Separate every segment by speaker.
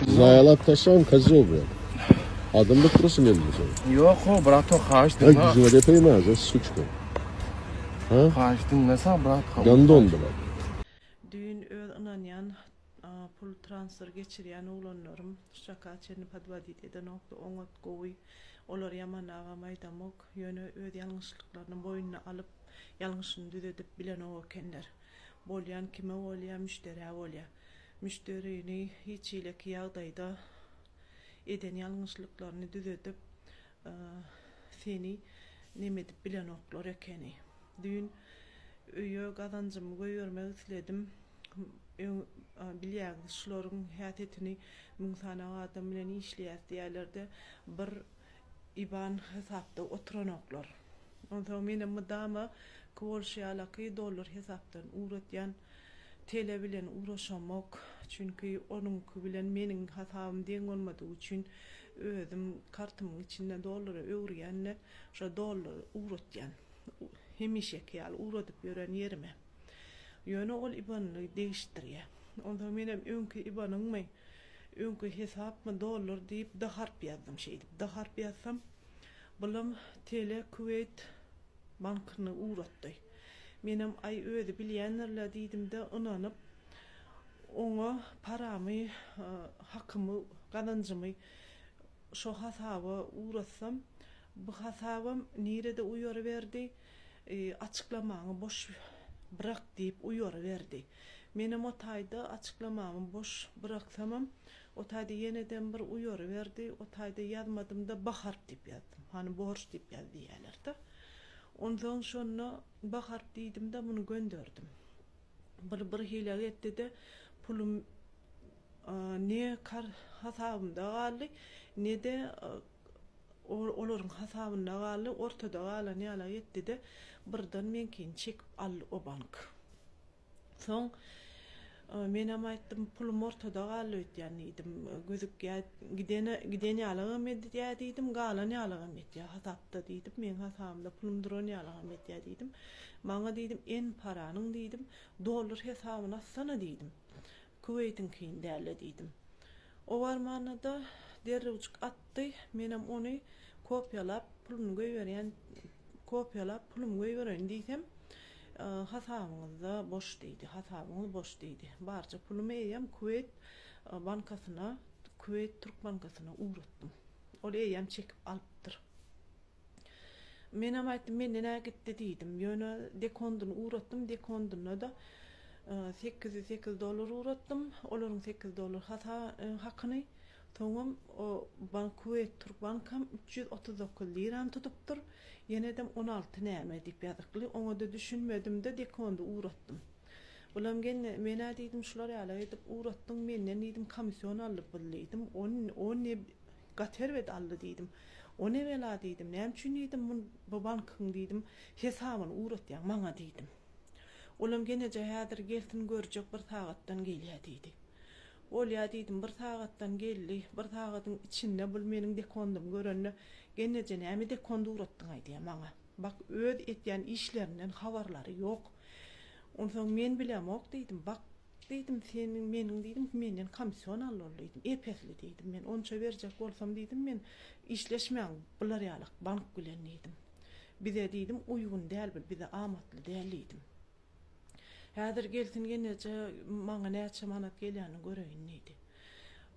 Speaker 1: Zayalat taşan kazı oluyor. Adımda kurasın elini sen.
Speaker 2: Yok o brato kaçtın
Speaker 1: Ha gücüme de peymez, suç koy. Ha?
Speaker 2: Kaçtın mesela brat.
Speaker 1: Yandı onda bak.
Speaker 3: Düğün öğrenyan pul transfer geçirýän ulanlarım şaka çeni padvadide nokta ongot gowy olar yaman agamaydamok ýöne öz ýalňyşlyklaryny boýnuna alyp ýalňyşyny düzedip bilen o kenler bolýan kime bolýan müşteri bolýar müşterini hiç ileki ýagdaýda eden ýalňyşlyklaryny düzedip seni nemedip bilen oklar ekeni düğün öýe gazancymı goýbermek isledim. Bilýär şolaryň häýetini müňsana adam bilen işleýär diýerlerde bir IBAN hesapda oturanoklar. Onda menem mudama kowşýalaky dollar hesapdan uratýan tele bilen uraşamak çünki onuňky bilen meniň hasabym deň bolmady üçin özüm kartymyň içinde dollara öwrýänle şo dollar uratýan. Hemişeki ýaly uradyp ýören ýerime. Ýöne ol IBAN'y değiştirýär. Onda menem öňkü IBAN'ymy, öňkü hesapmy dollar diýip da harp ýazdım şeýdip. Da harp ýazsam, bulam Tele Kuwait bankyny uratdy. Menem ay özi bilýänlerle diýdim-de ynanyp oňa paramy, hakymy, gazanjymy şo hasaba uratsam, bu hasabam nirede uýary berdi, açıklamaňy boş bırak diýip uýary berdi. Menem o taýda açyklamamy boş bıraksamam, o taýda ýeneden bir uýary berdi, o taýda ýazmadym-da baharp diýip ýazdym. Hani borç diýip ýazýarlar-da. Ondan şonu baharp diýdim-de muny gönderdim. Bir hile etdi-de pulum ne hasabymda galy, ne de olaryň hasabynda galy, ortada galan ýala etdi-de birden menkin çekip aldy o bank. Soň menem aýtdym pulum ortada galy diýendim. Gözükýär gideni alagam diýdim, galan alagam diýär. Hasapda diýdim, men hasabymda pulum duran alagam diýdim. Maňa diýdim en paranyň diýdim, dollar hesabyna sana diýdim. Kuwaitin kinde diýdim. O warmanyda derrewçik atdy, menem ony kopýalap pulumy goýberýän pulumy goýberýän diýsem, hasabyňyzda boş diýdi, hasabyňyz boş diýdi. Barça pulumy eýem Kuwait bankasyna, Kuwait Türk bankasyna uratdym. Ol eýem çekip alypdyr. Menem aýtdym, men näme gitdi diýdim. Ýöne dekondyny uratdym, dekondyna da $808 uratdym. Olaryň $8 hakyny soňam o bank Kuwait Türk bankam 339 liram tutupdyr. Ýenedem 16 näme diýip ýazykly. Oňa da düşünmedim-de dekondy uratdym. Ulam genne men diýdim şular ýaly edip uratdyň, menden diýdim komissiýon alyp bilýdim. On ne gaterwet aldy diýdim. O ne bela diýdim. Näme üçin diýdim bu bankyň diýdim hesabyny uratýan maňa diýdim. Ulam genne häzir gelsin görjek bir sagatdan gelýär diýdi. Ol ýa diýdim bir sagatdan geldi, bir sagatyň içinde bul meniň dekondym görenne genne näme dekondy uratdyň aýdýar maňa. Bak öz etýän işlerinden habarlary ýok. Ondan men bilemok diýdim. Bak diýdim seniň meniň diýdim menden komissiýon alýar diýdim. Epesli diýdim. Men onça berjek bolsam diýdim men işleşmäň bular ýalyk bank bilen diýdim. Bize diýdim uygun däl bil, bize amatly däl diýdim. Häzir gelsin genece maňa näçe manat gelýäni göreýin diýdi.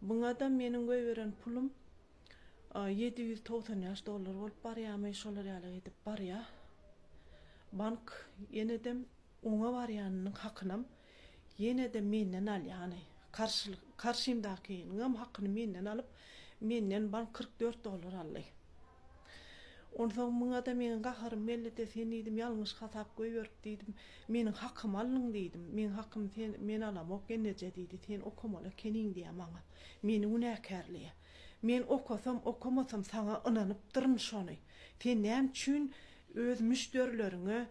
Speaker 3: Buňa da meniň goýberen pulum $790 bolup barýarmy şolar ýaly edip barýar. Bank ýenedem oňa barýanynyň hakynam ýenede menden alýany. Karşymdakynyň hakyny menden alyp menden bank $44 aldy. Ondan muňa da meniň gaharym mellete sen diýdim ýalňyş hasap goýberip diýdim. Meniň hakymy aldyň diýdim. Men hakym men alamok genece diýdi. Sen okumala keniň diýär maňa. Meni günäkärliýär. Men okumasam saňa ynanypdyrm şonu. Sen näme üçin öz müşterilerine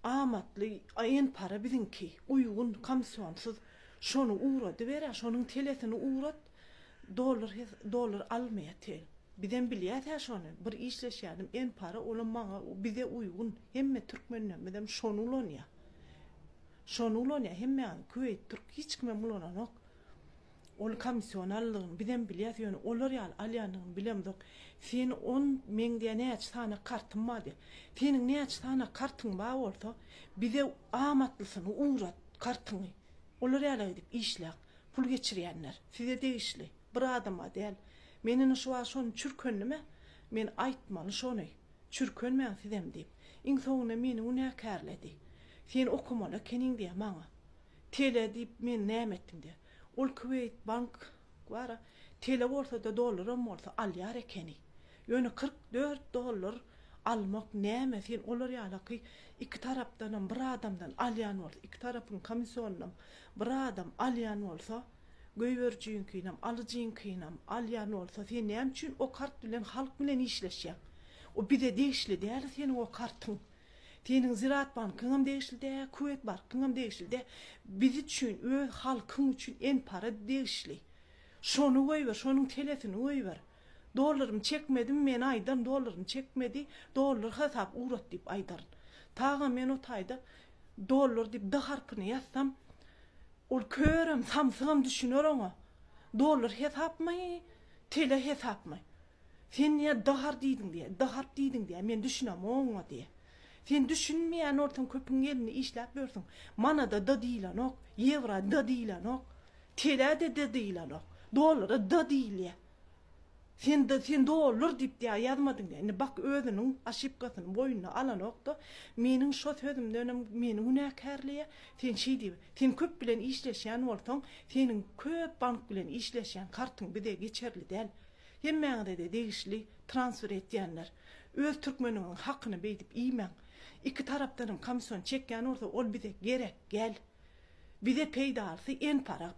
Speaker 3: amatly aýyn para bizinki uygun komissiýonsyz şonu urady berä, şonuň telesini urat, dollar almaýar tel. Bizden bilýär şonu. Bir işleşýärdim, en para olam maňa bize uygun. Hemme türkmenler bilen şonu ulanýar. Şonu ulanýar hemme Kuwait Türk hiç kime ulananok. ol komisyonallığın bilen bilýär ýöne olar ýaly alýanyny bilemdik. Sen 10 meň diýen näçe sana kartym bardy. Seniň näçe sana kartyň bar bolsa, bize amatlysyny uğrat kartyny. Olar ýaly edip işläp pul geçirýänler. Size degişli bir adama däl. Menin şu an şonu çürkönlüme men aýtmaly şonu. Çürkönmän sizem diýip. Iň soňuna meni unäkärledi. Sen okumaly keniň diýe maňa. Tele diýip men näme etdim diýe. Ol Kuwait bank wara tele bolsa da dolarym bolsa alýar ekeni. Ýöne $44 almak näme sen olar ýaly iki tarapdan bir adamdan alýan bolsa, iki tarapyň komissionundan bir adam alýan bolsa, göýberjüňkinam, alyjyňkinam alýan bolsa sen näme üçin o kart bilen halk bilen işleşýär? O bize degişli däl senin o kartyň. Senin Ziraat Bankyňam degişli dä, Kuwait Bankyňam degişli dä. Biz üçin, öz halkyň üçin en para degişli. Şonu goýber, şonuň telefoni goýber. Dolarym çekmedim, men aýdan dolarym çekmedi, dolar hesap uğrat diýip aýdaryn. Taga men o taýda dolar diýip d harpyny ýazsam, ol körem, samsygam düşünür oňa. Dolar hesapmy, tele hesapmy. Sen niye dahar diýdiň diýe, dahar diýdiň diýe, men düşünem oňa diýe. Sen düşünmeýän ortaň köpüň elini işläp bersiň. Mana da diýilen ok, ýewra da diýilen ok, tele de diýilen ok, dolar da diýilýär. Sen dolar diýip diýe ýazmadyň diýe. Bak özüniň aşypkasyny boýuna alan okda, meniň şo sözümden meni unäkärliýe, sen şey diýip, sen köp bilen işleşýän bolsaň, seniň köp bank bilen işleşýän kartyň bide geçerli däl. Hemmäňde de degişli transfer etýänler. Öz türkmeniniň hakyny beýdip iýmeň. İki tarapdan komisyon çekýän bolsa, ol bize gerek gel. Bize peýdalsy en para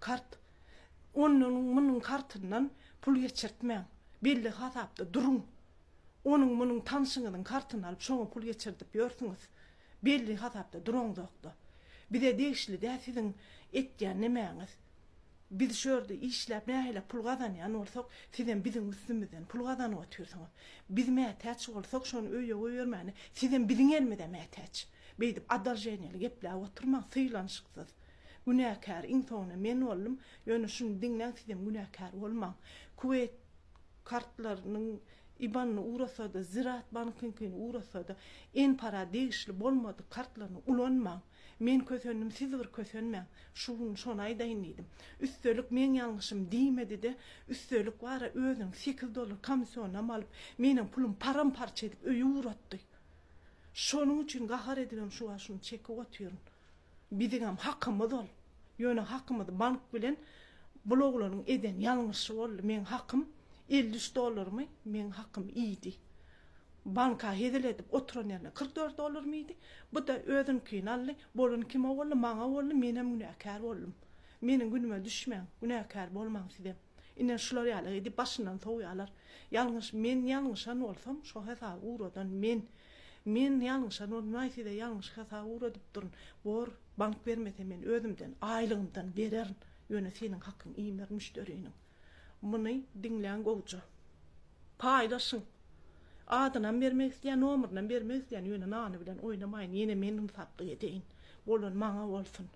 Speaker 3: kart. Onun munun kartyndan pul geçirtmeň. Belli hasapda durun. Onun munun tanşynyň kartyny alyp şoňa pul geçirtip ýörsiňiz. Belli hasapda durun dokda. Bize degişli dä siziň etýän nemäňiz. Biz şörde işläp nähile pul gazanýan bolsak, sizem biziň üstümizden pul gazanyp oturýarsyňyz. Biz mätäç bolsak, şonu öýe goýbermäni, sizem biziň elmide mätäç. Beýdip adaljeneli gepler oturmaň, syýlanşyksyz. Günäkär insany men boldum, ýöne şunu diňlen sizem günäkär bolmaň. Kuwait kartlarynyň IBAN'ny uğrasa da, Ziraat Bankyňkyny uğrasa da, en para degişli bolmady kartlaryny ulanmaň. Men kösönüm, siz bir kösönmeň. Şonu aýdaýyn diýdim. Üstölük men ýalňyşym diýmedi de, üstölük wara özüň $8 komisyonam alyp, meniň pulum paramparça edip öýe uğratdy. Şonuň üçin gahar edilem şu aşyny çekip oturýaryn. Bizigam hakymyz ol. Ýöne hakymyz bank bilen bloglaryň eden ýalňyşy boldy. Men hakym $50 men hakym iýdi. Banka hediledip oturan yerine $44 mıydı? Bu da özünkini aldı. Bolun kime oldu? Maňa oldu. Menem günäkär boldum. Menin günüme düşmeň. Günäkär bolmaň sizem. Inen şular ýaly edip başyndan soýýarlar. Ýalňyş men ýalňyşan bolsam, şo hesap uğradan men ýalňyşan bolmaý sizde ýalňyş hesap uğradyp durun. Bor bank bermese men özümden, aýlygymdan bererin. Ýöne seniň hakyň iýmer müşteriniň. Muny diňlän gowja. Paýdaşyň. Adynan bermek isleýän, nomerden bermek isleýän ýöne nany bilen oýnamaýyn. Ýene menin sapdy edeýin. Bolan maňa bolsun.